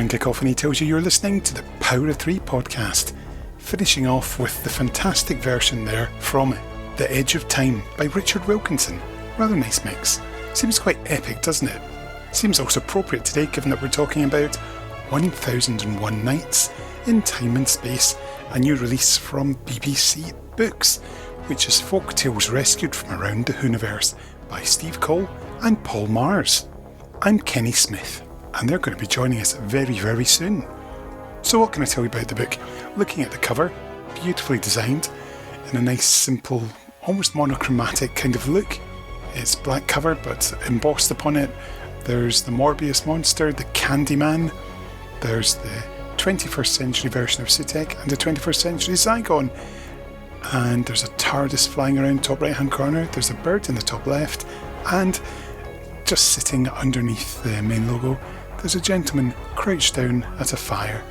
Cacophony tells you you're listening to the Power of Three podcast, finishing off with the fantastic version there from The Edge of Time by Richard Wilkinson. Rather nice mix. Seems quite epic, doesn't it? Seems also appropriate today given that we're talking about 1001 Nights in Time and Space, a new release from BBC Books, which is folk tales rescued from around the Hooniverse by Steve Cole and Paul Magrs. I'm Kenny Smith, and they're going to be joining us very, very soon. So what can I tell you about the book? Looking at the cover, beautifully designed, in a nice, simple, almost monochromatic kind of look. It's black cover, but embossed upon it, there's the Morbius monster, the Candyman, there's the 21st century version of Sutekh, and the 21st century Zygon. And there's a TARDIS flying around top right hand corner, there's a bird in the top left, and just sitting underneath the main logo, there's a gentleman crouched down at a fire.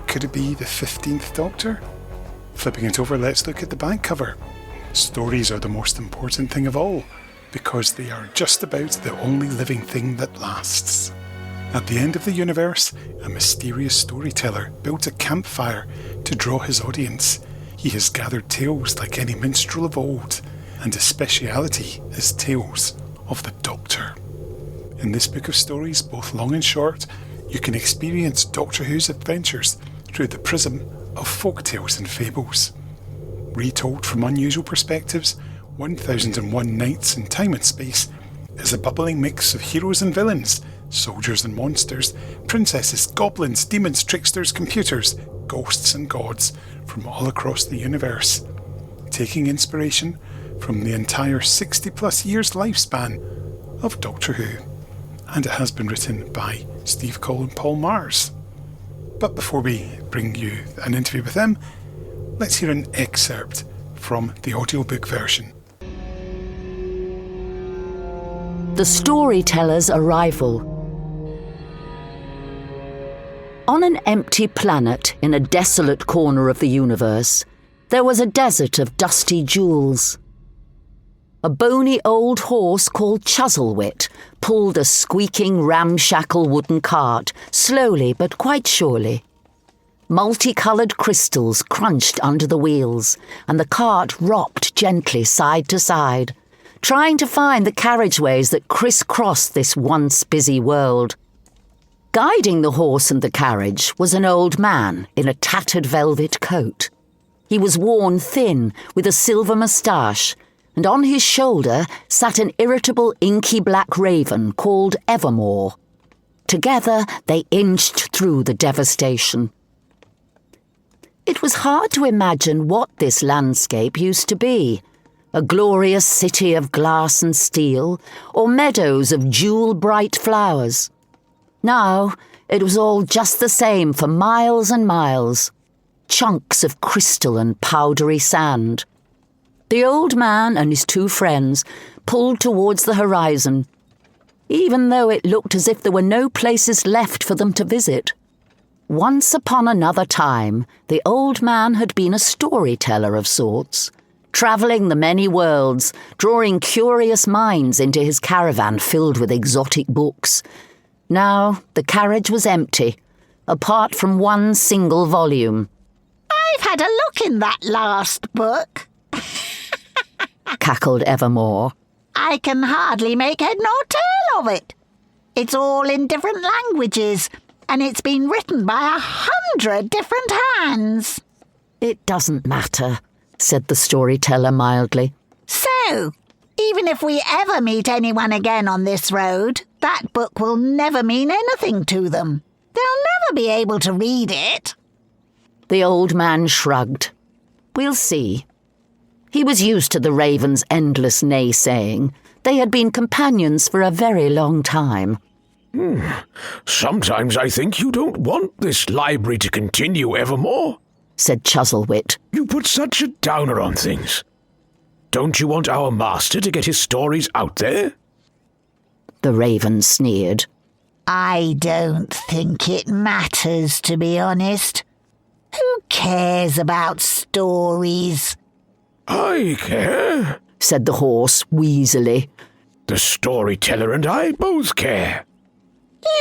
Could it be the 15th Doctor? Flipping it over, let's look at the back cover. Stories are the most important thing of all, because they are just about the only living thing that lasts. At the end of the universe, a mysterious storyteller built a campfire to draw his audience. He has gathered tales like any minstrel of old, and his speciality is tales of the Doctor. In this book of stories, both long and short, you can experience Doctor Who's adventures through the prism of folk tales and fables. Retold from unusual perspectives, 1001 Nights in Time and Space is a bubbling mix of heroes and villains, soldiers and monsters, princesses, goblins, demons, tricksters, computers, ghosts and gods from all across the universe, taking inspiration from the entire 60 plus years lifespan of Doctor Who. And it has been written by Steve Cole and Paul Magrs. But before we bring you an interview with them, let's hear an excerpt from the audiobook version. The Storyteller's Arrival. On an empty planet in a desolate corner of the universe, there was a desert of dusty jewels. A bony old horse called Chuzzlewit pulled a squeaking, ramshackle wooden cart, slowly but quite surely. Multicoloured crystals crunched under the wheels, and the cart rocked gently side to side, trying to find the carriageways that crisscrossed this once busy world. Guiding the horse and the carriage was an old man in a tattered velvet coat. He was worn thin, with a silver moustache, and on his shoulder sat an irritable inky black raven called Evermore. Together they inched through the devastation. It was hard to imagine what this landscape used to be, a glorious city of glass and steel, or meadows of jewel-bright flowers. Now it was all just the same for miles and miles, chunks of crystal and powdery sand. The old man and his two friends pulled towards the horizon, even though it looked as if there were no places left for them to visit. Once upon another time, the old man had been a storyteller of sorts, travelling the many worlds, drawing curious minds into his caravan filled with exotic books. Now the carriage was empty, apart from one single volume. "I've had a look in that last book," cackled Evermore. "I can hardly make head nor tail of it. It's all in different languages, and it's been written by 100 different hands." "It doesn't matter," said the storyteller mildly. "So, even if we ever meet anyone again on this road, that book will never mean anything to them. They'll never be able to read it." The old man shrugged. "We'll see." He was used to the raven's endless naysaying. They had been companions for a very long time. Sometimes I think you don't want this library to continue evermore, said Chuzzlewit. You put such a downer on things. Don't you want our master to get his stories out there? The raven sneered. I don't think it matters, to be honest. Who cares about stories? I care, said the horse wheezily. The storyteller and I both care.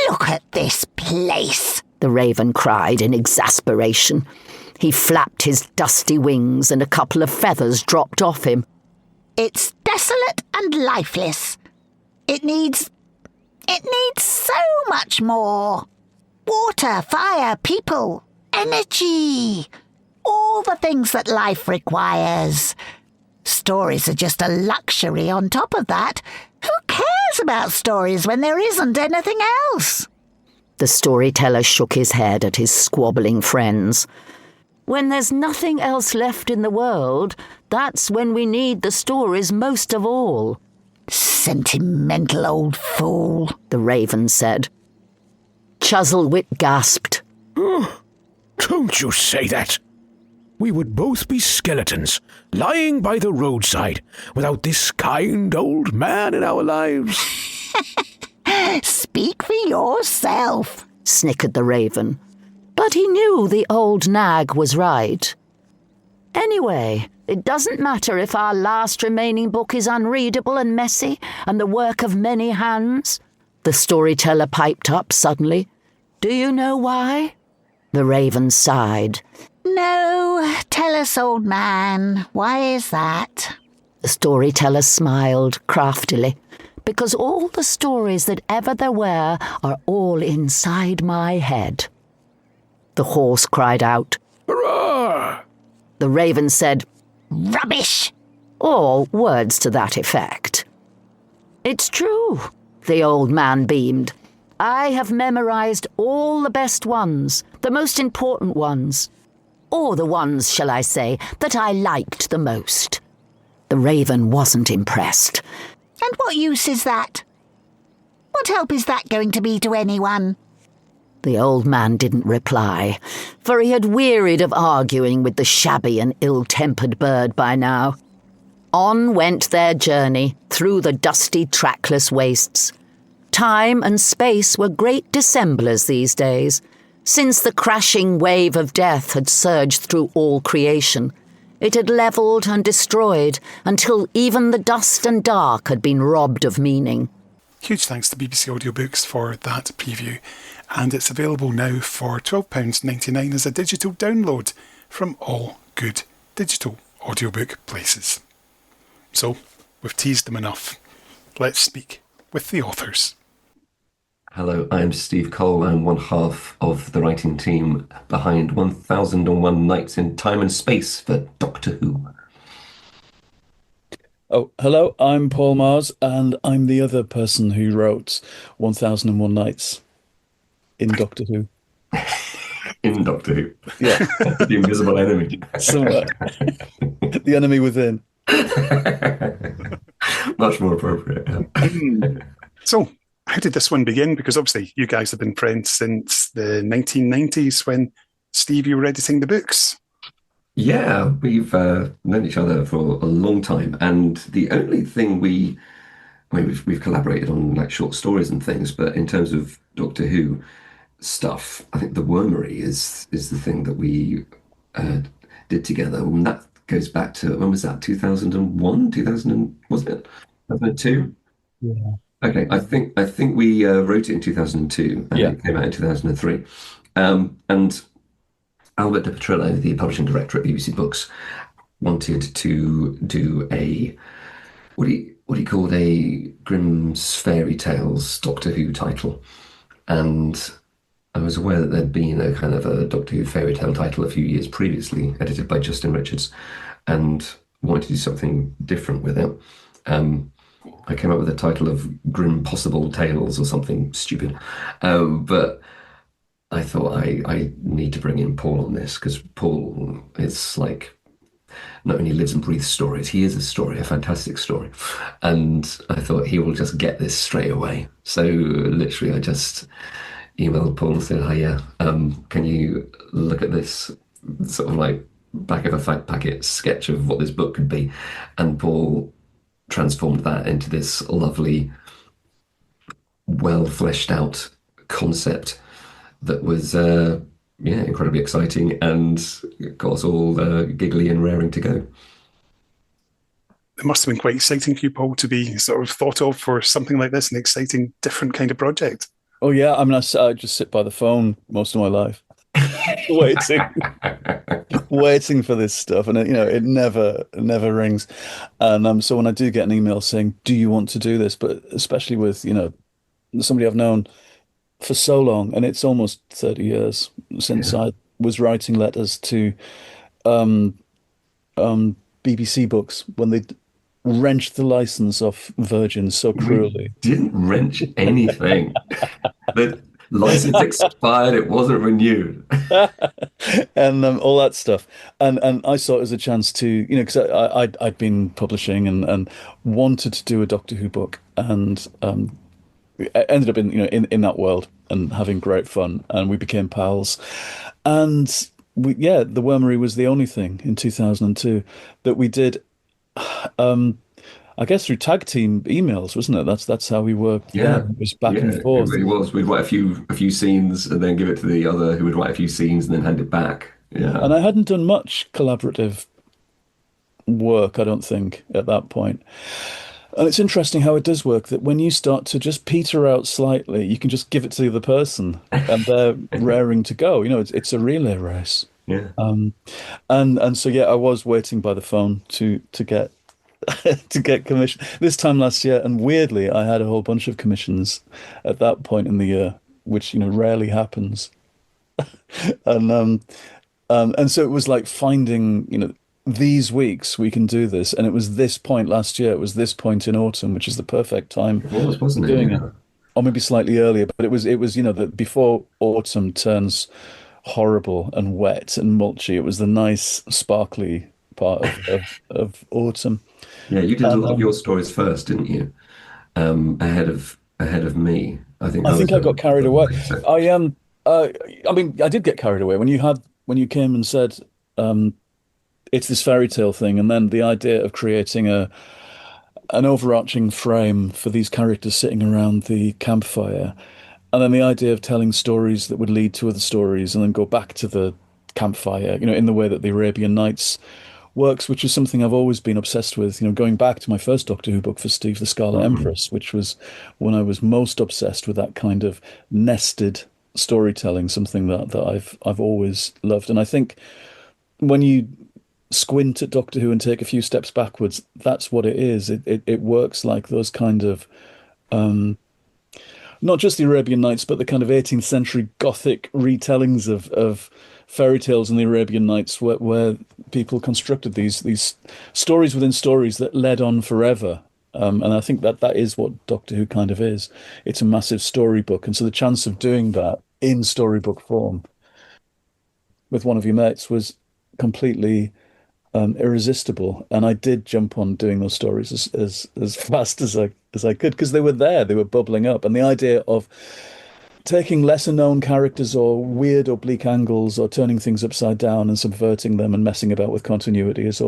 Look at this place, the raven cried in exasperation. He flapped his dusty wings and a couple of feathers dropped off him. It's desolate and lifeless. It needs so much more. Water, fire, people, energy. All the things that life requires. Stories are just a luxury on top of that. Who cares about stories when there isn't anything else? The storyteller shook his head at his squabbling friends. When there's nothing else left in the world, that's when we need the stories most of all. Sentimental old fool, the raven said. Chuzzlewit gasped. Oh, don't you say that. We would both be skeletons, lying by the roadside, without this kind old man in our lives. Speak for yourself, snickered the raven. But he knew the old nag was right. Anyway, it doesn't matter if our last remaining book is unreadable and messy and the work of many hands, the storyteller piped up suddenly. Do you know why? The raven sighed. No, tell us, old man. Why is that? The storyteller smiled craftily. Because all the stories that ever there were are all inside my head. The horse cried out. Hurrah! The raven said, Rubbish! Or words to that effect. It's true, the old man beamed. I have memorized all the best ones, the most important ones. Or the ones, shall I say, that I liked the most. The raven wasn't impressed. And what use is that? What help is that going to be to anyone? The old man didn't reply, for he had wearied of arguing with the shabby and ill-tempered bird by now. On went their journey through the dusty, trackless wastes. Time and space were great dissemblers these days. Since the crashing wave of death had surged through all creation, it had levelled and destroyed until even the dust and dark had been robbed of meaning. Huge thanks to BBC Audiobooks for that preview, and it's available now for £12.99 as a digital download from all good digital audiobook places. So, we've teased them enough. Let's speak with the authors. Hello, I'm Steve Cole. I'm one half of the writing team behind 1001 Nights in Time and Space for Doctor Who. Oh, hello, I'm Paul Mars, and I'm the other person who wrote 1001 Nights in Doctor Who. In Doctor Who. Yeah. The invisible enemy. Somewhere. The enemy within. Much more appropriate. So, how did this one begin? Because obviously you guys have been friends since the 1990s when, Steve, you were editing the books. Yeah, we've known each other for a long time, and the only thing we've collaborated on like short stories and things, but in terms of Doctor Who stuff, I think the Wormery is the thing that we did together, and that goes back to, when was that? 2001, 2000, wasn't it? 2002. Yeah. Okay, I think we wrote it in 2002, and Yeah. it came out in 2003, and Albert de Petrillo, the publishing director at BBC Books, wanted to do a what he called a Grimm's Fairy Tales Doctor Who title, and I was aware that there'd been a kind of a Doctor Who fairy tale title a few years previously, edited by Justin Richards, and wanted to do something different with it. I came up with the title of Grim Possible Tales or something stupid, but I thought I need to bring in Paul on this, because Paul is like, not only lives and breathes stories, he is a story, a fantastic story. And I thought he will just get this straight away. So literally, I just emailed Paul and said, "Hi, yeah, can you look at this sort of like back of a fact packet sketch of what this book could be?" And Paul transformed that into this lovely, well fleshed out concept that was incredibly exciting and got us all giggly and raring to go. It must have been quite exciting for you, Paul, to be sort of thought of for something like this, an exciting, different kind of project. Oh yeah, I mean, I just sit by the phone most of my life, waiting, waiting for this stuff, and it never rings. And so when I do get an email saying, "Do you want to do this?" But especially with somebody I've known for so long, and it's almost 30 years since I was writing letters to um, BBC Books when they wrenched the license off Virgin so cruelly. We didn't wrench anything. The license expired, it wasn't renewed. And all that stuff. And I saw it as a chance to, because I'd been publishing and wanted to do a Doctor Who book, and I ended up in that world and having great fun, and we became pals. And the Wormery was the only thing in 2002 that we did. I guess through tag team emails, wasn't it? That's how we worked. Yeah, it was back and forth. It was. We'd write a few scenes and then give it to the other, who would write a few scenes and then hand it back. Yeah, and I hadn't done much collaborative work, I don't think, at that point. And it's interesting how it does work, that when you start to just peter out slightly, you can just give it to the other person, and they're raring to go. It's a relay race. Yeah. And so I was waiting by the phone to get to get commission this time last year, and weirdly, I had a whole bunch of commissions at that point in the year, which rarely happens. And so it was like finding these weeks we can do this, and it was this point last year. It was this point in autumn, which is the perfect time wasn't it? doing it, or maybe slightly earlier. But it was that before autumn turns horrible and wet and mulchy. It was the nice, sparkly part of autumn. Yeah, you did a lot of your stories first, didn't you? Ahead of me. I think I got carried away. I mean, I did get carried away when you came and said it's this fairy tale thing, and then the idea of creating an overarching frame for these characters sitting around the campfire, and then the idea of telling stories that would lead to other stories and then go back to the campfire, in the way that the Arabian Nights works, which is something I've always been obsessed with. Going back to my first Doctor Who book for Steve the Scarlet Empress, which was when I was most obsessed with that kind of nested storytelling, something that I've always loved. And I think when you squint at Doctor Who and take a few steps backwards, that's what it is. It works like those kind of not just the Arabian Nights, but the kind of 18th century Gothic retellings of fairy tales in the Arabian Nights, where people constructed these stories within stories that led on forever. And I think that is what Doctor Who kind of is. It's a massive storybook. And so the chance of doing that in storybook form with one of your mates was completely irresistible. And I did jump on doing those stories as fast as I could, because they were there, they were bubbling up. And the idea of taking lesser known characters or weird oblique angles or turning things upside down and subverting them and messing about with continuity is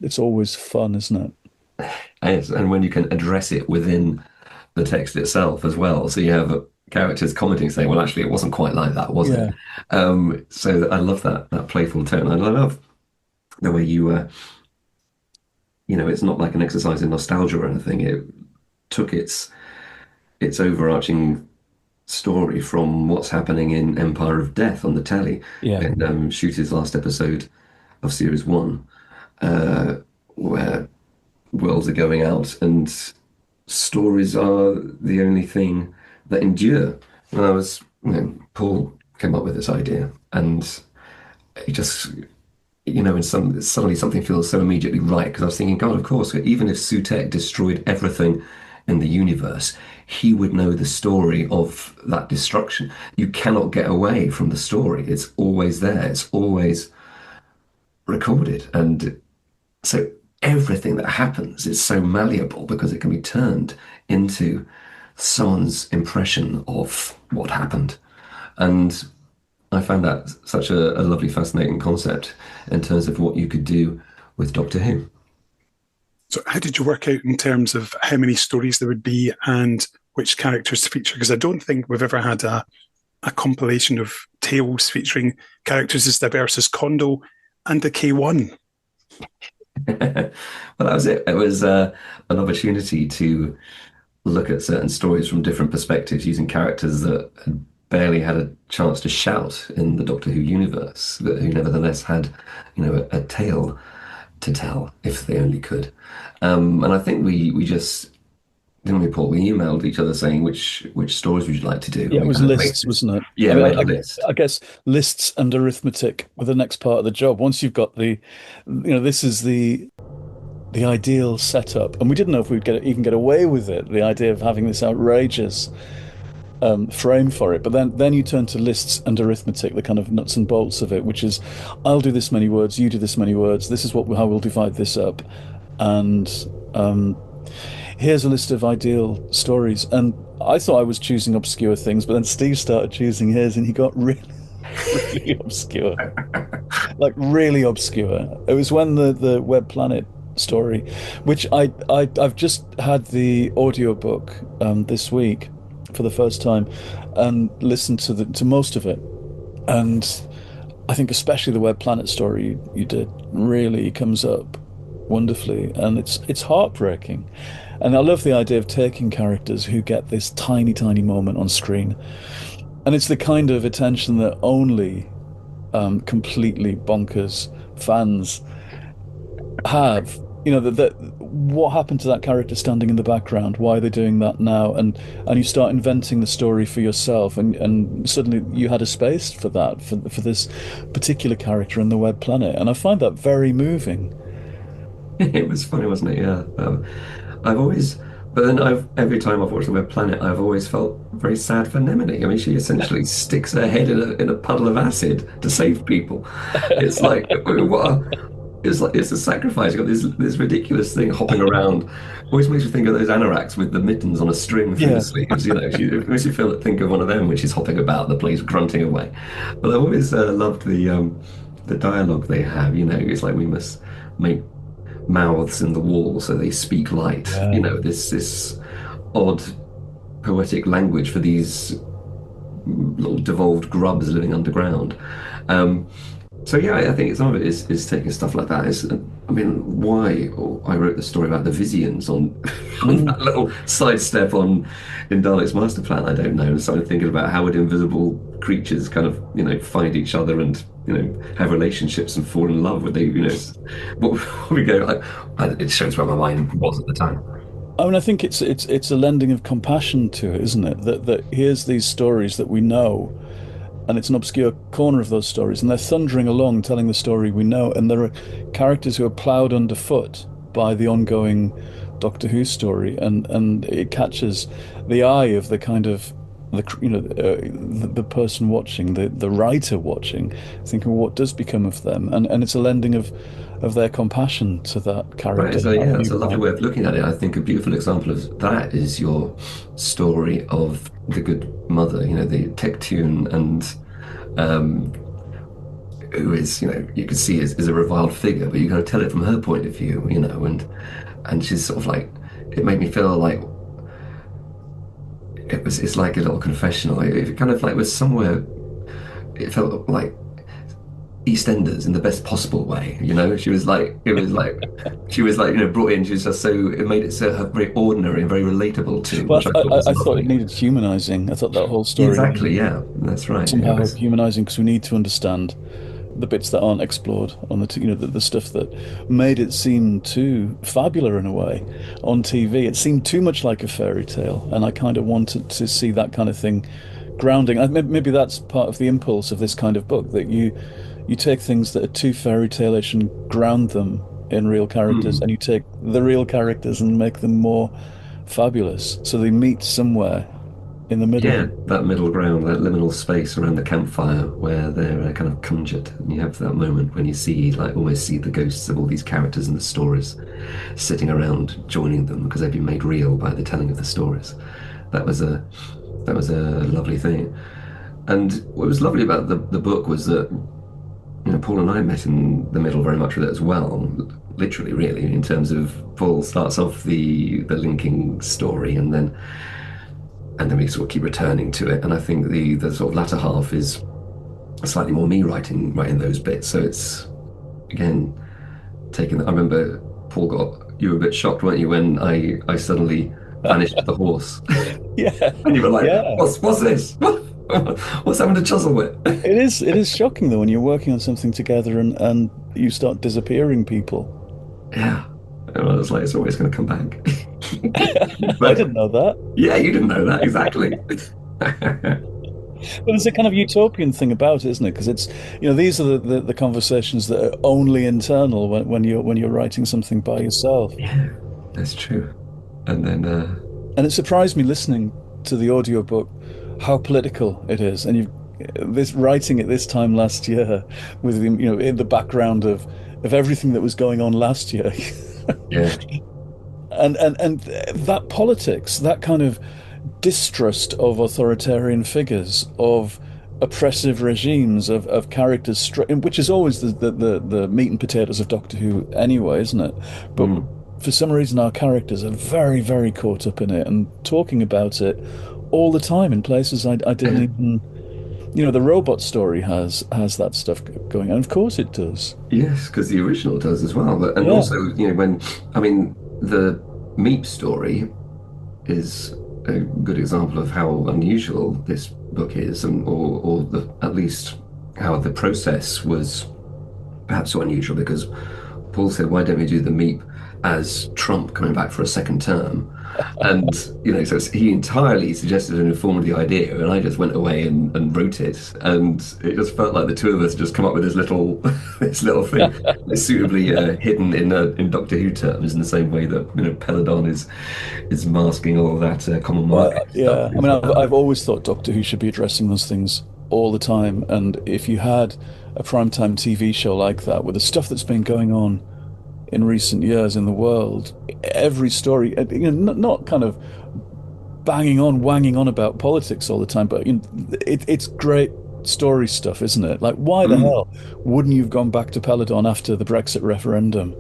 it's always fun, isn't it? Yes, and when you can address it within the text itself as well. So you have characters commenting saying, well, actually, it wasn't quite like that, was it? So I love that playful tone. And I love the way you, it's not like an exercise in nostalgia or anything. It took its overarching story from what's happening in Empire of Death on the telly. In Shooter's last episode of Series 1, where worlds are going out and stories are the only thing that endure. When I was, Paul came up with this idea, and it just, and suddenly something feels so immediately right, because I was thinking, God, of course, even if Sutekh destroyed everything in the universe, he would know the story of that destruction. You cannot get away from the story. It's always there. It's always recorded. And So everything that happens is so malleable because it can be turned into someone's impression of what happened. And I found that such a lovely, fascinating concept in terms of what you could do with Doctor Who. So how did you work out in terms of how many stories there would be and which characters to feature? Because I don't think we've ever had a compilation of tales featuring characters as diverse as Kondo and the K1. Well, that was it. It was an opportunity to look at certain stories from different perspectives using characters that had barely had a chance to shout in the Doctor Who universe, but who nevertheless had, a tale to tell if they only could. And I think we just didn't we, Paul? We emailed each other saying which stories would you like to do. Yeah, it was lists, wasn't it? Yeah, we made a list. I guess lists and arithmetic were the next part of the job. Once you've got this is the ideal setup, and we didn't know if we'd even get away with it. The idea of having this outrageous frame for it, but then you turn to lists and arithmetic, the kind of nuts and bolts of it, which is, I'll do this many words, you do this many words. This is how we'll divide this up, and here's a list of ideal stories. And I thought I was choosing obscure things, but then Steve started choosing his, and he got really, really obscure, like really obscure. It was when the Web Planet story, which I've just had the audiobook this week for the first time and listened to most of it, and I think especially the Web Planet story you did really comes up wonderfully, and it's heartbreaking. And I love the idea of taking characters who get this tiny moment on screen, and it's the kind of attention that only completely bonkers fans have. That what happened to that character standing in the background? Why are they doing that now? And you start inventing the story for yourself, and suddenly you had a space for that, for this particular character in the Web Planet, and I find that very moving. It was funny, wasn't it? Yeah. But then every time I've watched the Web Planet, I've always felt very sad for Nemini. I mean, she essentially sticks her head in a puddle of acid to save people. It's like it's a sacrifice. You've got this ridiculous thing hopping around. Always makes you think of those anoraks with the mittens on a string through the sleeves. It makes you think of one of them when she's hopping about the place, grunting away. But I've always loved the dialogue they have. It's like we must make mouths in the wall so they speak light. This odd poetic language for these little devolved grubs living underground. So yeah, I think some of it is taking stuff like that. Why I wrote the story about the Vizians on that little sidestep in Dalek's master plan, I don't know. And started thinking about how would invisible creatures kind of find each other and have relationships and fall in love. Would they what we go? It shows where my mind was at the time. I think it's a lending of compassion to it, isn't it? That here's these stories that we know, and it's an obscure corner of those stories, and they're thundering along telling the story we know, and there are characters who are ploughed underfoot by the ongoing Doctor Who story, and it catches the eye of the kind of the person watching, the writer watching, thinking, well, what does become of them? And it's a lending of their compassion to that character. Right, so yeah, that's a lovely way of looking at it. I think a beautiful example of that is your story of the good mother, the Tectune, and who is, you can see is a reviled figure, but you got to tell it from her point of view, and she's sort of like, it made me feel like it's like a little confessional. It kind of like was somewhere, it felt like EastEnders in the best possible way. She was like, she was like, brought in. She was just so, it made it so very ordinary and very relatable too. Well, I thought it needed humanizing. I thought that whole story exactly, yeah, that's right. Somehow humanizing, because we need to understand the bits that aren't explored on the stuff that made it seem too fabular in a way on TV. It seemed too much like a fairy tale, and I kind of wanted to see that kind of thing grounding. Maybe that's part of the impulse of this kind of book, that you take things that are too fairy tale-ish and ground them in real characters, and you take the real characters and make them more fabulous. So they meet somewhere in the middle. Yeah, that middle ground, that liminal space around the campfire where they're kind of conjured, and you have that moment when you see, like, almost see the ghosts of all these characters in the stories sitting around joining them because they've been made real by the telling of the stories. That was a lovely thing. And what was lovely about the book was that, Paul and I met in the middle very much with it as well, literally, really, in terms of Paul starts off the linking story, and then we sort of keep returning to it. And I think the sort of latter half is slightly more me writing those bits. So it's, again, taking. I remember you were a bit shocked, weren't you, when I suddenly vanished the horse? Yeah. And you were like, yeah. what's this? What's happened to Chuzzlewit? It is shocking though when you're working on something together and you start disappearing people. Yeah. And I was like, it's always going to come back. I didn't know that. Yeah, you didn't know that, exactly. But there's a kind of utopian thing about it, isn't it? Because it's, these are the conversations that are only internal when you're writing something by yourself. Yeah, that's true. And then and it surprised me listening to the audiobook how political it is, and writing it this time last year with in the background of everything that was going on last year. Yeah. And that politics, that kind of distrust of authoritarian figures, of oppressive regimes, of characters, which is always the meat and potatoes of Doctor Who anyway, isn't it? But for some reason our characters are very, very caught up in it and talking about it all the time in places I didn't even... the robot story has that stuff going on. Of course it does. Yes, because the original does as well. But also, the Meep story is a good example of how unusual this book is, or at least how the process was perhaps so unusual, because Paul said, why don't we do the Meep as Trump coming back for a second term? And so he entirely suggested and informed the idea, and I just went away and wrote it, and it just felt like the two of us just come up with this little thing. It's suitably hidden in Doctor Who terms, in the same way that Peladon is masking all of that common market. Yeah, I mean, I've always thought Doctor Who should be addressing those things all the time, and if you had a primetime TV show like that with the stuff that's been going on in recent years in the world, every story, not kind of wanging on about politics all the time, but it's great story stuff, isn't it? Like, why the hell wouldn't you have gone back to Peladon after the Brexit referendum?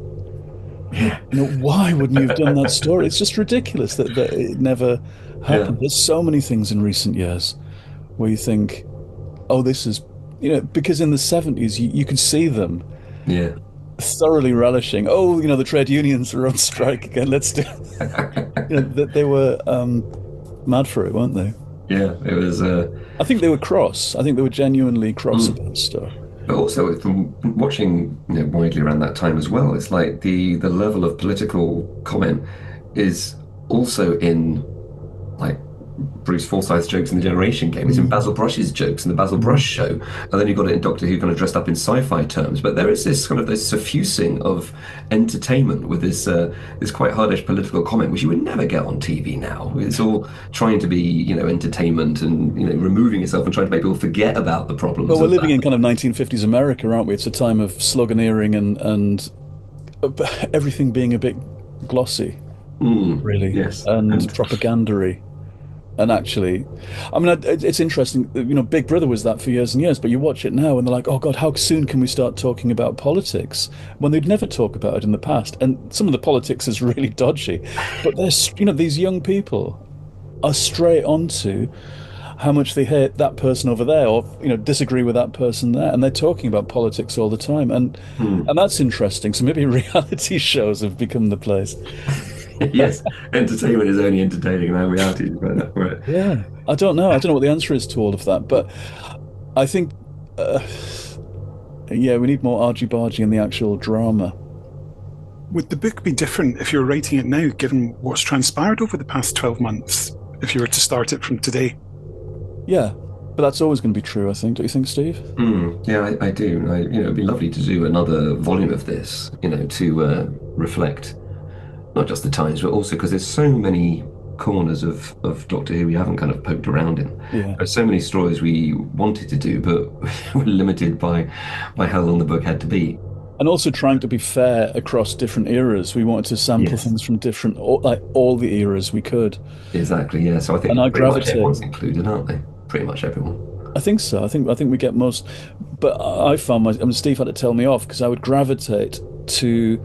Yeah. Why wouldn't you have done that story? It's just ridiculous that it never happened. Yeah. There's so many things in recent years where you think, oh, this is, because in the 70s you could see them. Yeah. Thoroughly relishing. Oh, the trade unions are on strike again. Let's do. They were mad for it, weren't they? Yeah, it was. I think they were cross. I think they were genuinely cross about stuff. But also, from watching widely around that time as well, it's like the level of political comment is also in, like, Bruce Forsyth's jokes in the Generation Game. It's in Basil Brush's jokes in the Basil Brush show, and then you've got it in Doctor Who kind of dressed up in sci-fi terms. But there is this kind of this suffusing of entertainment with this quite hardish political comment, which you would never get on TV now. It's all trying to be entertainment and removing yourself and trying to make people forget about the problems. Well, we're living in kind of 1950s America, aren't we? It's a time of sloganeering and everything being a bit glossy, really, yes, and propaganda-y. And actually, I mean, it's interesting, Big Brother was that for years and years, but you watch it now and they're like, oh God, how soon can we start talking about politics? When they'd never talk about it in the past. And some of the politics is really dodgy. But there's, these young people are straight onto how much they hate that person over there, or, disagree with that person there. And they're talking about politics all the time. And that's interesting. So maybe reality shows have become the place. Yes, entertainment is only entertaining, and reality is right. Yeah, I don't know what the answer is to all of that, but I think, we need more argy-bargy in the actual drama. Would the book be different if you're writing it now, given what's transpired over the past 12 months, if you were to start it from today? Yeah, but that's always going to be true, I think. Don't you think, Steve? Yeah, I do. It'd be lovely to do another volume of this, to reflect not just the times, but also because there's so many corners of Doctor Who we haven't kind of poked around in. Yeah. There's so many stories we wanted to do, but we're limited by how long the book had to be. And also trying to be fair across different eras. We wanted to sample things from different, like all the eras we could. Exactly, yeah. So I think pretty much everyone's included, aren't they? Pretty much everyone. I think so. I think we get most. But I found Steve had to tell me off because I would gravitate to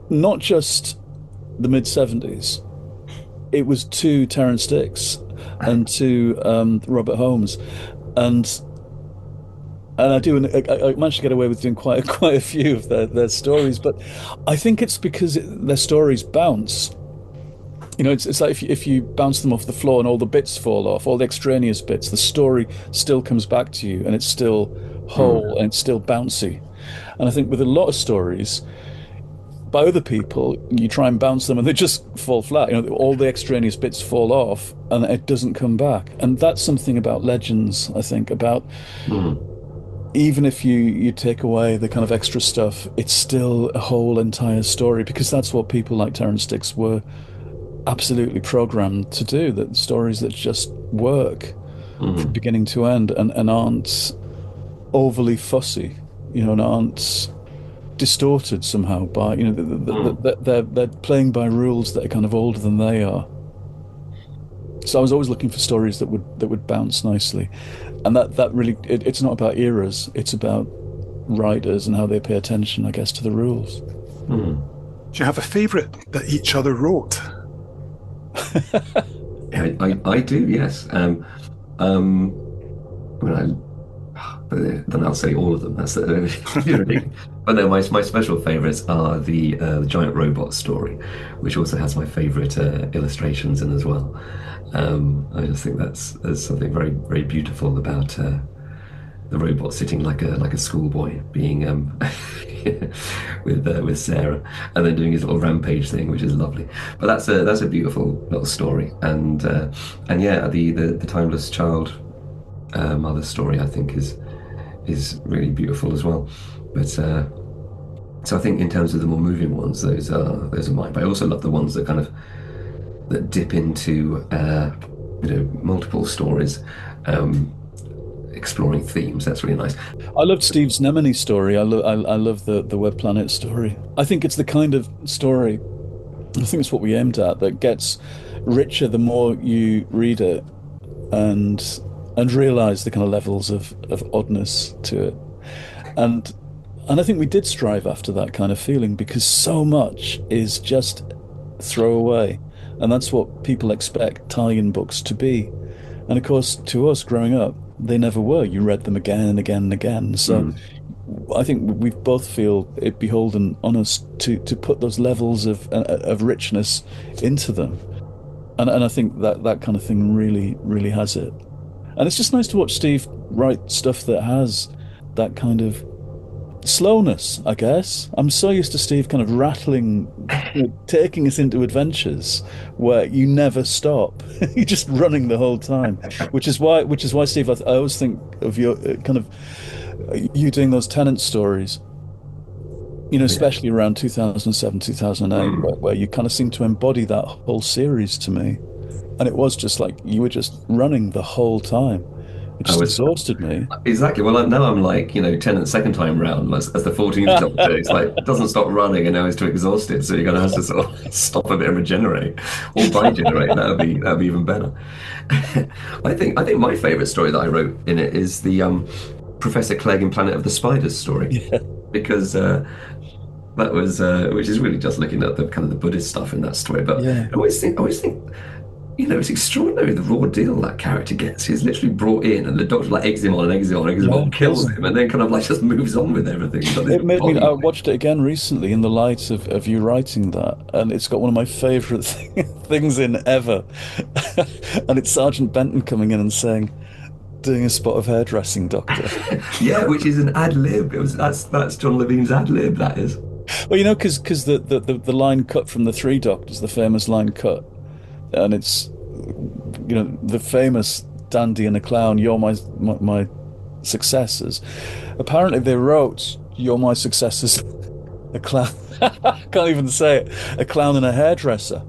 not just the mid-70s. It was to Terrance Dicks and to Robert Holmes, and I managed to get away with doing quite a few of their stories. But I think it's because their stories bounce. You know, it's like if you bounce them off the floor and all the bits fall off, all the extraneous bits, the story still comes back to you and it's still whole and it's still bouncy. And I think with a lot of stories by other people, you try and bounce them and they just fall flat. You know, all the extraneous bits fall off and it doesn't come back. And that's something about legends, I think, about even if you take away the kind of extra stuff, it's still a whole entire story, because that's what people like Terrance Dicks were absolutely programmed to do, that stories that just work from beginning to end and aren't overly fussy, you know, and aren't distorted somehow by, you know, they're playing by rules that are kind of older than they are. So I was always looking for stories that would bounce nicely, and that really it's not about eras, it's about writers and how they pay attention, I guess, to the rules. Do you have a favourite that each other wrote? I do, yes. But then I'll say all of them. That's but no, my special favourites are the giant robot story, which also has my favourite illustrations in as well. I just think there's something very, very beautiful about the robot sitting like a schoolboy, being with Sarah, and then doing his little rampage thing, which is lovely. But that's a beautiful little story, and yeah, the timeless child mother story, I think, is really beautiful as well. But so I think in terms of the more moving ones, those are mine. But I also love the ones that kind of that dip into multiple stories, exploring themes. That's really nice. I loved Steve's Nemone story. I love the Web Planet story. I think it's the kind of story, I think it's what we aimed at, that gets richer the more you read it and realise the kind of levels of oddness to it. And I think we did strive after that kind of feeling, because so much is just throwaway, and that's what people expect tie-in books to be. And of course, to us growing up, they never were. You read them again and again and again. So I think we both feel it beholden on us to put those levels of richness into them. And I think that kind of thing really, really has it. And it's just nice to watch Steve write stuff that has that kind of slowness, I guess. I'm so used to Steve kind of rattling, taking us into adventures where you never stop. You're just running the whole time, which is why, Steve, I always think of your kind of you doing those Tennant stories, you know, especially around 2007, 2008, where you kind of seem to embody that whole series to me. And it was just like you were just running the whole time. It just exhausted me. Exactly. Well, now I'm like, Tennant's second time round as the 14th Doctor. It's like, it doesn't stop running and now he's too exhausted. So you're going to have to sort of stop a bit and regenerate. Or bi-generate. That'd be even better. I think my favourite story that I wrote in it is the Professor Clegg and Planet of the Spiders story. Yeah. Because that was, which is really just looking at the kind of the Buddhist stuff in that story. But I always think, it's extraordinary the raw deal that character gets. He's literally brought in, and the Doctor like eggs him on, kills him, and then kind of like just moves on with everything. It made me. I watched it again recently in the light of you writing that, and it's got one of my favourite things in ever, and it's Sergeant Benton coming in and saying, "Doing a spot of hairdressing, Doctor." Yeah, which is an ad lib. That's John Levine's ad lib. That is. Well, because the line cut from the Three Doctors, the famous line cut. And it's, the famous Dandy and a Clown, you're my successors. Apparently they wrote, you're my successors, a clown. I can't even say it. A clown and a hairdresser.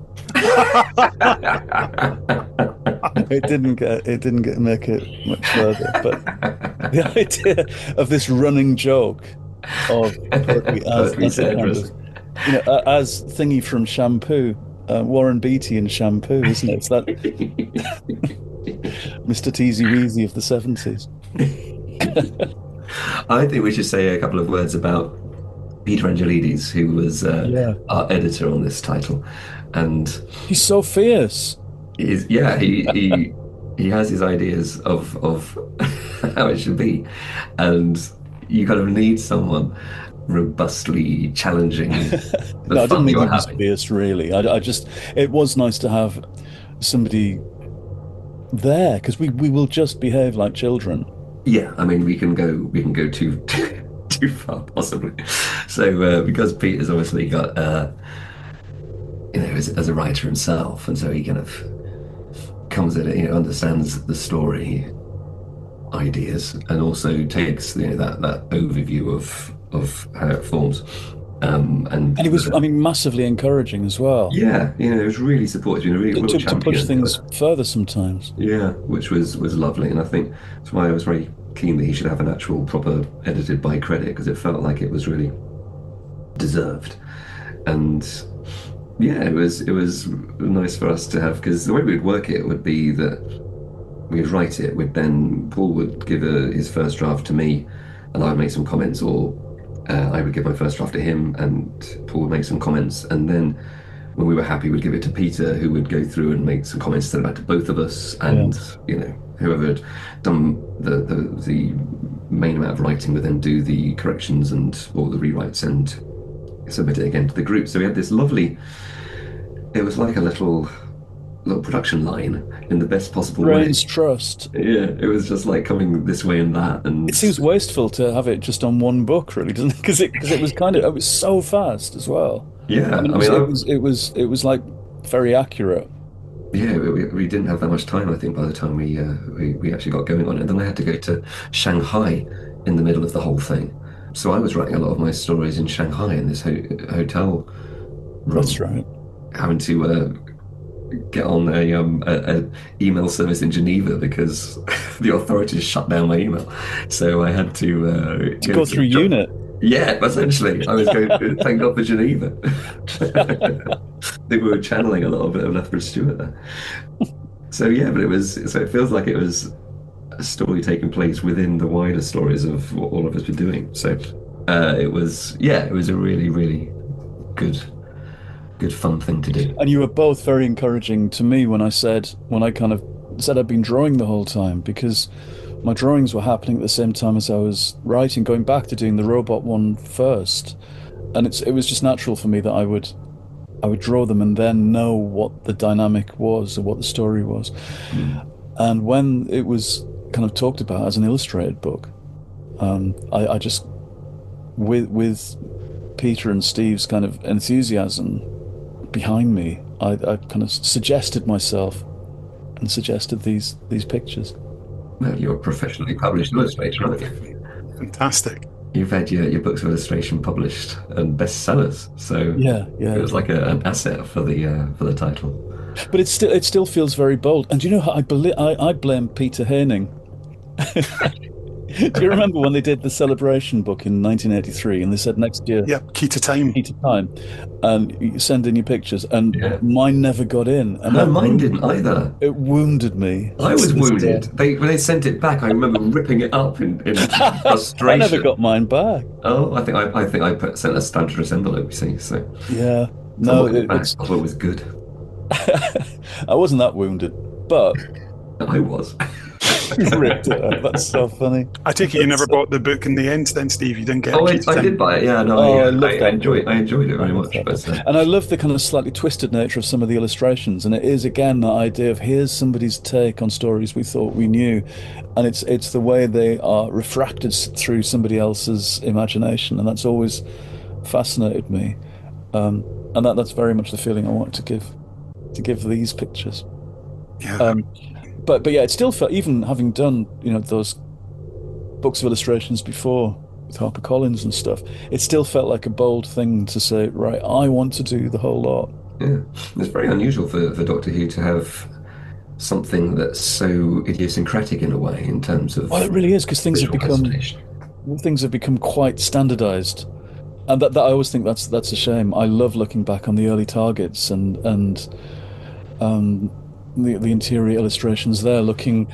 It didn't make it much further. But the idea of this running joke of Pertwee as a kind of, as Thingy from Shampoo, Warren Beatty in Shampoo, isn't it? It's that Mr. Teasy Weasy of the 70s. I think we should say a couple of words about Peter Angelides, who was our editor on this title, and he's so fierce. He has his ideas of how it should be, and you kind of need someone robustly challenging the No, I didn't fun mean you're he was having. fierce, really. It was nice to have somebody there, because we will just behave like children. Yeah, I mean, we can go too too far possibly. So because Peter's obviously got as a writer himself, and so he kind of comes at it, understands the story ideas, and also takes that overview of how it forms. And he was, massively encouraging as well. Yeah, it was really supportive. He's been a really real to champion. push things further sometimes. Yeah, which was lovely, and I think that's why I was very keen that he should have an actual proper edited by credit, because it felt like it was really deserved. And yeah, it was nice for us to have, because the way we'd work it would be that we'd write it, Paul would give his first draft to me, and I would make some comments, or I would give my first draft to him, and Paul would make some comments, and then when we were happy, we'd give it to Peter, who would go through and make some comments that back to both of us, and whoever had done the main amount of writing would then do the corrections or the rewrites and submit it again to the group. So we had this lovely. It was like a little production line in the best possible way. Brains trust. Yeah, it was just like coming this way and that, and it seems wasteful to have it just on one book, really, doesn't it? Because it was so fast as well. Yeah, it was like very accurate. Yeah, we didn't have that much time, I think, by the time we actually got going on it. And then I had to go to Shanghai in the middle of the whole thing. So I was writing a lot of my stories in Shanghai in this hotel room. That's right. Having to get on a email service in Geneva because the authorities shut down my email. So I had to go through UNIT. Yeah, essentially. I was going to thank God for Geneva. I think we were channeling a little bit of Lethbridge Stewart there. So yeah, but it feels like it was a story taking place within the wider stories of what all of us were doing. So it was a really, really good fun thing to do. And you were both very encouraging to me when I kind of said I'd been drawing the whole time, because my drawings were happening at the same time as I was writing, going back to doing the robot one first. And it was just natural for me that I would draw them and then know what the dynamic was or what the story was. And when it was kind of talked about as an illustrated book, I just, with Peter and Steve's kind of enthusiasm behind me, I kind of suggested myself and suggested these pictures. Well, you're a professionally published illustrator, aren't you? Fantastic. You've had your books of illustration published and bestsellers, so yeah, it was like an asset for the title. But it still feels very bold. And do you know how I blame Peter Haining. Do you remember when they did the Celebration book in 1983, and they said next year? Yep, Key to Time. And you send in your pictures, and mine never got in. And no, mine didn't either. It wounded me. I was wounded. When they sent it back, I remember ripping it up in frustration. I never got mine back. Oh, I think I sent a standardless envelope. You see, so yeah, no, it was good. I wasn't that wounded, but I was. Ripped it up. That's so funny. I take it you never bought the book in the end then, Steve? You didn't get it? I did buy it, yeah. No, I enjoyed it very much. And I love the kind of slightly twisted nature of some of the illustrations, and it is, again, that idea of here's somebody's take on stories we thought we knew, and it's the way they are refracted through somebody else's imagination, and that's always fascinated me. And that's very much the feeling I want to give these pictures. Yeah. But yeah, it still felt, even having done those books of illustrations before with HarperCollins and stuff, it still felt like a bold thing to say, right, I want to do the whole lot. Yeah, it's very unusual for Doctor Who to have something that's so idiosyncratic in a way in terms of Well, it really is, because visual presentation. things have become quite standardized. And that I always think that's a shame. I love looking back on the early targets and the interior illustrations there looking,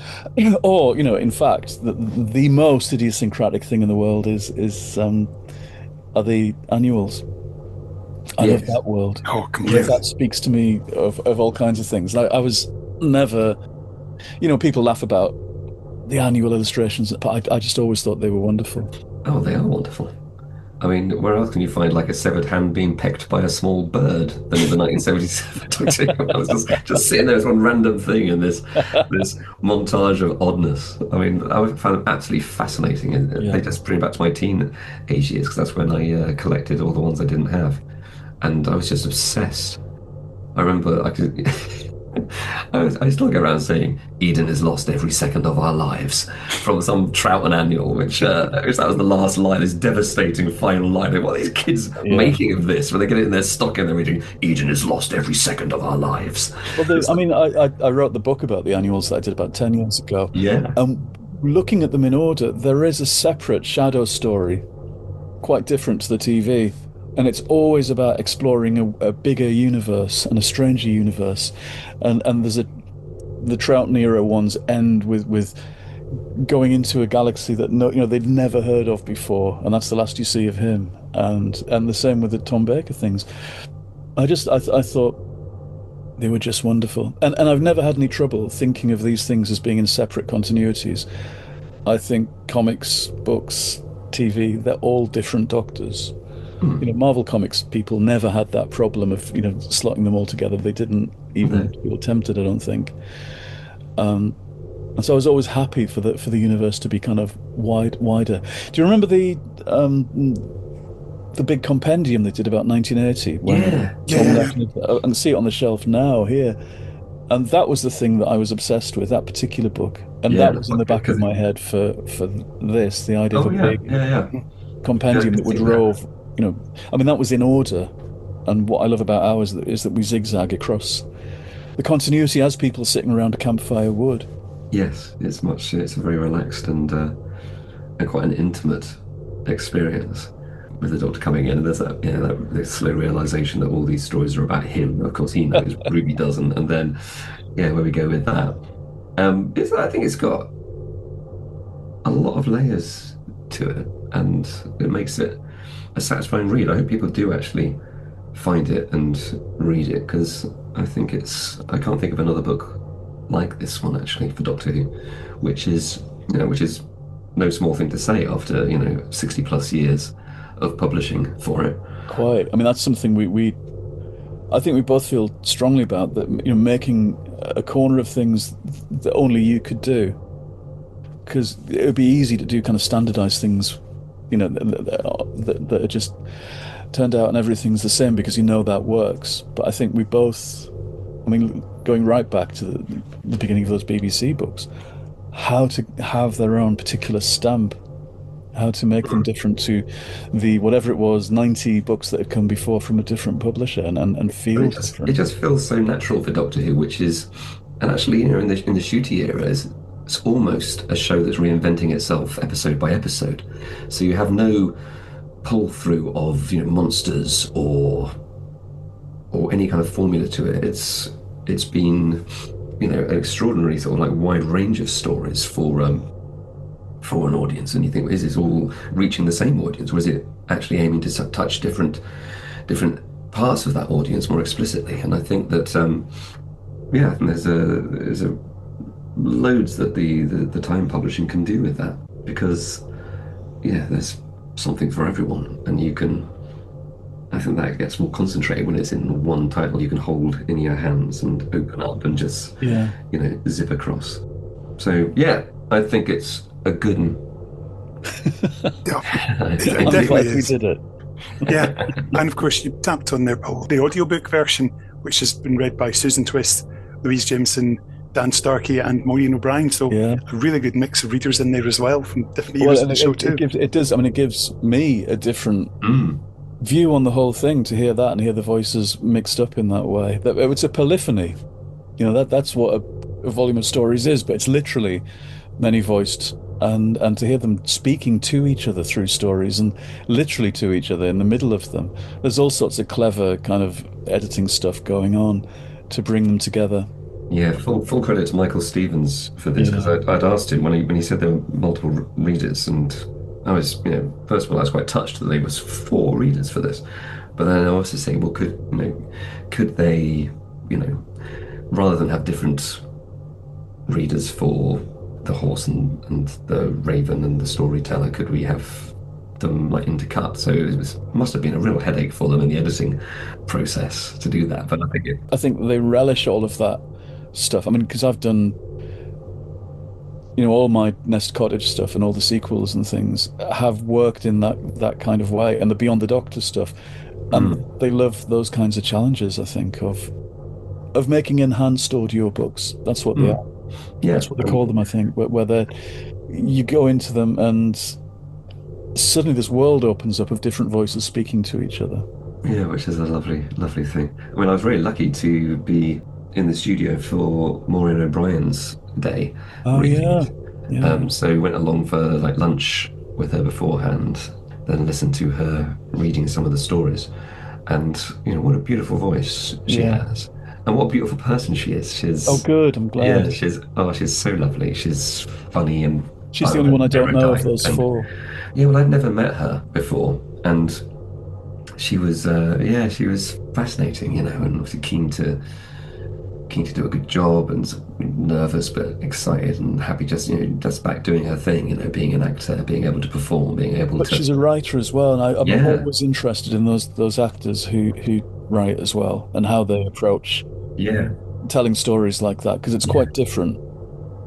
or in fact, the most idiosyncratic thing in the world are the annuals. I love Yes. that world. Oh, Because completely. that speaks to me of all kinds of things. I was never, people laugh about the annual illustrations, but I just always thought they were wonderful. Oh, they are wonderful. I mean, where else can you find like a severed hand being pecked by a small bird than in the 1977 Doctor Who? I was just sitting there as one random thing in this montage of oddness. I mean, I found it absolutely fascinating. And Yeah. they just bring me back to my teenage years because that's when I collected all the ones I didn't have, and I was just obsessed. I remember I could. I still go around saying Eden is lost every second of our lives from some Troughton annual, which that was the last line, this devastating final line. What are these kids making of this when they get it in their stock and they're reading Eden is lost every second of our lives? Well, I mean, I wrote the book about the annuals that I did about 10 years ago. Yeah. Looking at them in order, there is a separate shadow story, quite different to the TV. And it's always about exploring a bigger universe and a stranger universe. And there's the Troughton era ones end with going into a galaxy that they'd never heard of before, and that's the last you see of him. And the same with the Tom Baker things. I thought they were just wonderful. And I've never had any trouble thinking of these things as being in separate continuities. I think comics, books, TV, they're all different Doctors. Marvel Comics people never had that problem of slotting them all together. They didn't even feel tempted, I don't think. And so I was always happy for the universe to be kind of wider. Do you remember the big compendium they did about 1980? And see it on the shelf now here. And that was the thing that I was obsessed with, that particular book. And that was in the back of my head for this, the idea of a big compendium that would rove. I mean, that was in order. And what I love about ours is that we zigzag across the continuity as people sitting around a campfire would. Yes, it's a very relaxed and quite an intimate experience with the Doctor coming in. And there's that slow realization that all these stories are about him. Of course, he knows, Ruby doesn't. And then, where we go with that. I think it's got a lot of layers to it, and it makes it a satisfying read. I hope people do actually find it and read it, because I can't think of another book like this one actually for Doctor Who, which is no small thing to say after 60 plus years of publishing for it. Quite. I mean, that's something I think we both feel strongly about, that making a corner of things that only you could do, because it would be easy to do kind of standardized things that are just turned out and everything's the same because that works. But I think we both, going right back to the beginning of those BBC books, how to have their own particular stamp, how to make them different to the whatever it was 90 books that had come before from a different publisher and feel different. It just feels so natural for Doctor Who, which is, and actually in the Shooty era it's almost a show that's reinventing itself episode by episode. So you have no pull through of monsters or any kind of formula to it. It's been an extraordinary sort of like wide range of stories for an audience. And you think, is this all reaching the same audience, or is it actually aiming to touch different parts of that audience more explicitly? And I think that there's a loads that the Time publishing can do with that, because there's something for everyone, and I think that gets more concentrated when it's in one title you can hold in your hands and open up and just zip across. So I think it's a good one. It definitely is. We did it. Yeah, and of course you tapped on there, Paul, the audiobook version, which has been read by Susan Twist, Louise Jameson, Dan Starkey and Maureen O'Brien, so a really good mix of readers in there as well from different eras of the show too. It gives me a different view on the whole thing to hear that and hear the voices mixed up in that way. It's a polyphony. That's what a volume of stories is, but it's literally many voiced, and to hear them speaking to each other through stories and literally to each other in the middle of them. There's all sorts of clever kind of editing stuff going on to bring them together. Yeah, full credit to Michael Stevens for this, because I'd asked him when he said there were multiple readers, and I was, first of all, I was quite touched that there was 4 readers for this. But then I was saying, well, could they, rather than have different readers for the horse and the raven and the storyteller, could we have them like intercut? So must have been a real headache for them in the editing process to do that. But I think they relish all of that stuff. I mean, because I've done, all my Nest Cottage stuff and all the sequels and things have worked in that kind of way, and the Beyond the Doctor stuff, and they love those kinds of challenges. I think of making enhanced audio books. That's what they are. Yeah, that's what they call them. I think where you go into them and suddenly this world opens up of different voices speaking to each other. Yeah, which is a lovely, lovely thing. I mean, I was very lucky to be in the studio for Maureen O'Brien's day. Oh, yeah. So we went along for like lunch with her beforehand, then listened to her reading some of the stories. And, what a beautiful voice she has. And what a beautiful person she is. She's good. I'm glad. Yeah, she's so lovely. She's funny, and she's the only one I don't know of those 4. Yeah, well, I'd never met her before, and she was fascinating, and obviously keen to do a good job, and nervous but excited and happy, just back doing her thing, being an actor, being able to perform, being able but to. She's a writer as well, and I'm always interested in those actors who write as well, and how they approach telling stories like that, because it's quite different.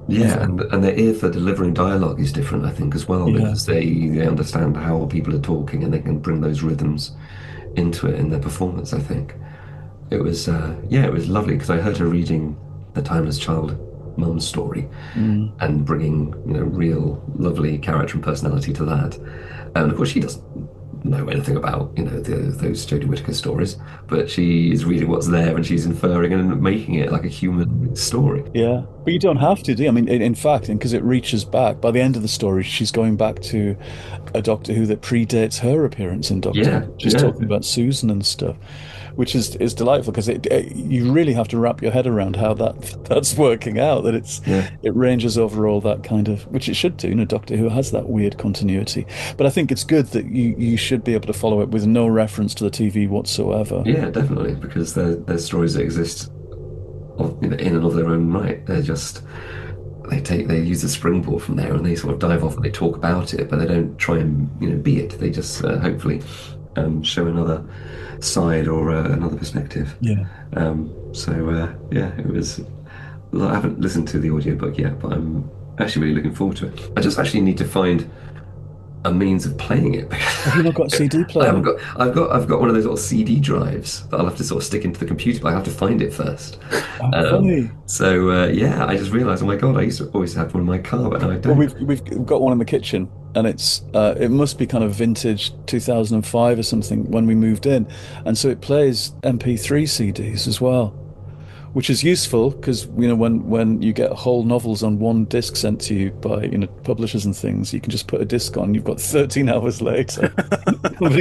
Yeah, and their ear for delivering dialogue is different, I think, as well, because they understand how people are talking, and they can bring those rhythms into it in their performance. I think it was it was lovely, because I heard her reading The Timeless Child mum's story and bringing real lovely character and personality to that. And of course she doesn't know anything about those Jodie Whittaker stories, but she is reading what's there, and she's inferring and making it like a human story. Yeah, but you don't have to, do you? I mean, in fact, because it reaches back, by the end of the story she's going back to a Doctor Who that predates her appearance in Doctor Who. She's talking about Susan and stuff, which is delightful, because you really have to wrap your head around how that's working out, that it ranges over all that kind of, which it should do. Doctor Who has that weird continuity, but I think it's good that you should be able to follow it with no reference to the TV whatsoever. Yeah, definitely, because they're stories that exist in and of their own right. They're just they use a springboard from there, and they sort of dive off and they talk about it, but they don't try and be it. They just hopefully show another side or another perspective. Yeah. It was. I haven't listened to the audiobook yet, but I'm actually really looking forward to it. I just actually need to find a means of playing it. Have you not got a CD player? I've got one of those little CD drives that I'll have to sort of stick into the computer, but I have to find it first. Funny. I just realised, oh my god, I used to always have one in my car, but now I don't. Well, we've got one in the kitchen, and it must be kind of vintage 2005 or something when we moved in, and so it plays MP3 CDs as well, which is useful, because when you get whole novels on one disc sent to you by publishers and things, you can just put a disc on. You've got 13 hours later. Not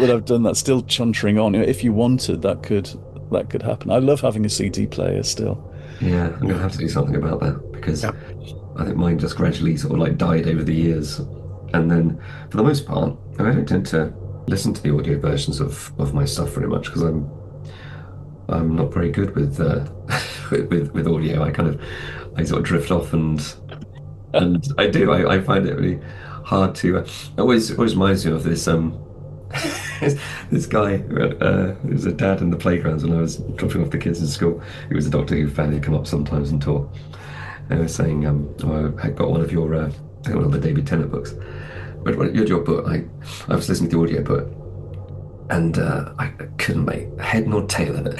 that I've done that. Still chuntering on. If you wanted, that could happen. I love having a CD player still. Yeah, I'm gonna have to do something about that, because I think mine just gradually sort of like died over the years. And then, for the most part, I don't tend to listen to the audio versions of my stuff very much, because I'm not very good with with audio. I sort of drift off, and I find it really hard to. It always reminds me of this this guy who was a dad in the playgrounds when I was dropping off the kids in school. He was a Doctor Who fan. He'd come up sometimes and talk. And I was saying, I got one of your one of the David Tennant books. But when you had your book, I was listening to the audio book, and I couldn't make head nor tail of it.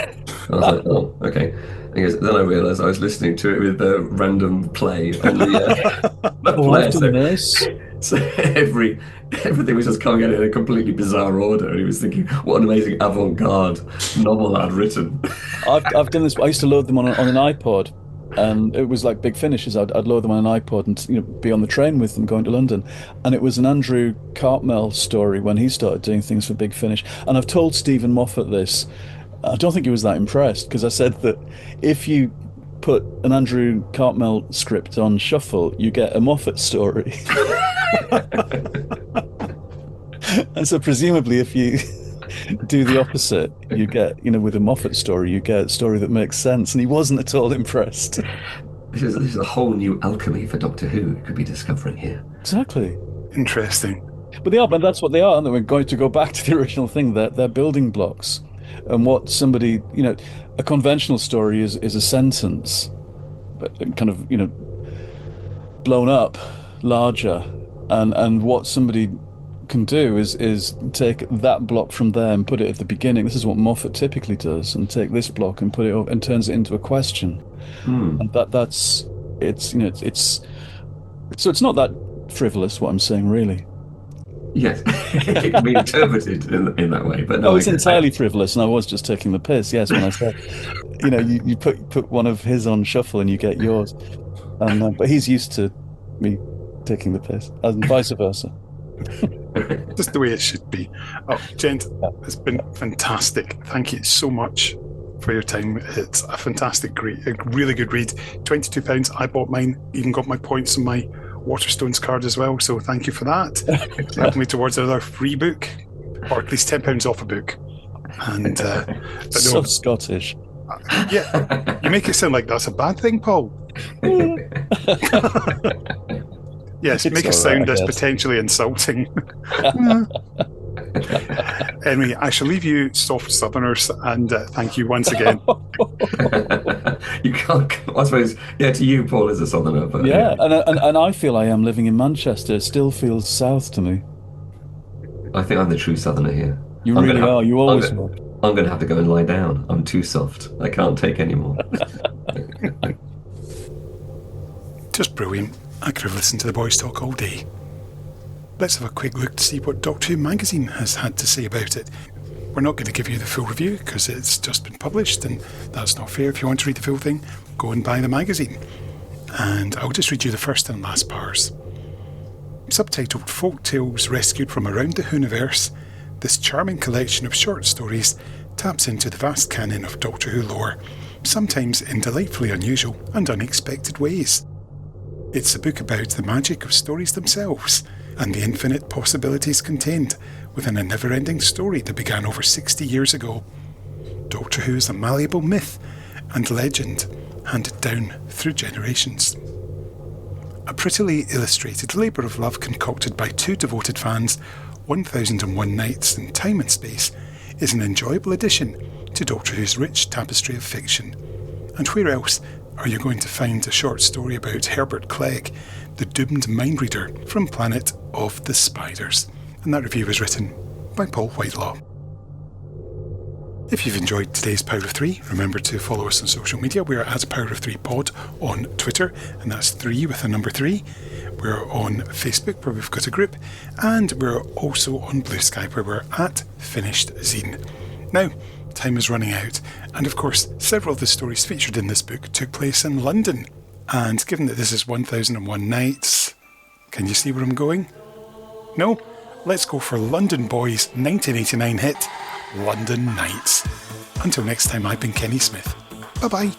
I was like, oh, okay. And he goes, then I realised I was listening to it with the random play on the player. So everything was just coming out in a completely bizarre order, and he was thinking, "What an amazing avant-garde novel I'd written." I've done this. I used to load them on an iPod, and it was like Big Finishes. I'd load them on an iPod and be on the train with them going to London. And it was an Andrew Cartmel story when he started doing things for Big Finish. And I've told Stephen Moffat this. I don't think he was that impressed, because I said that if you put an Andrew Cartmel script on shuffle, you get a Moffat story. And so presumably if you do the opposite, you get, with a Moffat story, you get a story that makes sense. And he wasn't at all impressed. This is a whole new alchemy for Doctor Who we could be discovering here. Exactly. Interesting. But they are, but that's what they are, aren't they? We're going to go back to the original thing. They're building blocks. And what somebody, a conventional story is a sentence, but kind of, blown up larger. And what somebody can do is take that block from there and put it at the beginning. This is what Moffat typically does, and take this block and put it up and turns it into a question. And so it's not that frivolous what I'm saying, really. Yes, it can be interpreted in that way, but no. It's entirely frivolous, and I was just taking the piss. Yes, when I said, you put one of his on shuffle and you get yours, and but he's used to me taking the piss, and vice versa. Just the way it should be. Oh, gent, it's been fantastic. Thank you so much for your time. It's a fantastic, a really good read. £22. I bought mine. Even got my points on my Waterstones card as well, so thank you for that. It's helped me towards another free book, or at least £10 off a book. And but so Scottish. Yeah, you make it sound like that's a bad thing, Paul. Yes, make it sound as potentially insulting. Anyway, I shall leave you soft Southerners, and thank you once again. You can't, I suppose, to you, Paul is a Southerner. But yeah, and I feel I am living in Manchester. It still feels south to me. I think I'm the true Southerner here. You really are. You always were. I'm going to have to go and lie down. I'm too soft. I can't take any more. Just brilliant. I could have listened to the boys talk all day. Let's have a quick look to see what Doctor Who magazine has had to say about it. We're not going to give you the full review because it's just been published, and that's not fair. If you want to read the full thing, go and buy the magazine. And I'll just read you the first and last bars. Subtitled Folk Tales Rescued from Around the Whoniverse, this charming collection of short stories taps into the vast canon of Doctor Who lore, sometimes in delightfully unusual and unexpected ways. It's a book about the magic of stories themselves and the infinite possibilities contained within a never-ending story that began over 60 years ago. Doctor Who is a malleable myth and legend handed down through generations. A prettily illustrated labour of love concocted by two devoted fans, 1001 Nights in Time and Space, is an enjoyable addition to Doctor Who's rich tapestry of fiction. And where else are you going to find a short story about Herbert Clegg, the doomed mind reader from Planet of the Spiders? And that review was written by Paul Whitelaw. If you've enjoyed today's Power of 3, remember to follow us on social media. We're at Power of 3 Pod on Twitter, and that's 3 with a number 3. We're on Facebook, where we've got a group, and we're also on Blue Sky, where we're at Finished Zine. Now, time is running out, and of course, several of the stories featured in this book took place in London. And given that this is 1001 Nights, can you see where I'm going? No? Let's go for London Boys' 1989 hit, London Nights. Until next time, I've been Kenny Smith. Bye-bye.